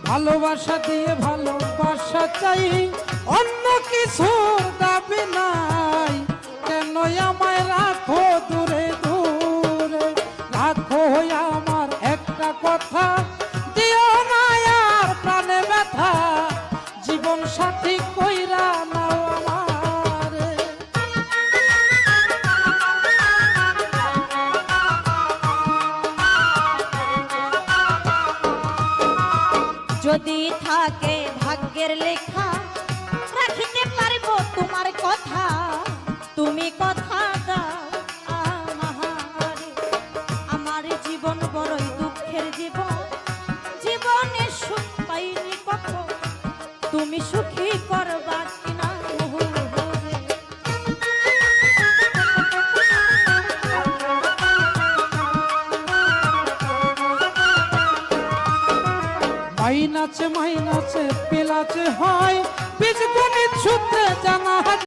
ভালোবাসা দিয়ে ভালোবাসা চাই, অন্য কিছুর দাবি নাই। কেন আমায় রাখো দূরে দূরে, রাখো আমার একটা কথা, দিও না আর প্রাণে ব্যথা, জীবন সাথী কইরা নাও আমারে। যদি থাকে ভাগ্যের লেখা, রাখিতে পারবো তোমার কথা, তুমি কথা দাও আমারে। আমার জীবন বড়ই দুঃখের জীবন, জীবনে সুখ পাইনি কখন, তুমি সুখী করবা কিনা মোহরে। মাইনাচে মাইনাচে পিলাচে হয়, বীজ গণিত সূত্রে জানা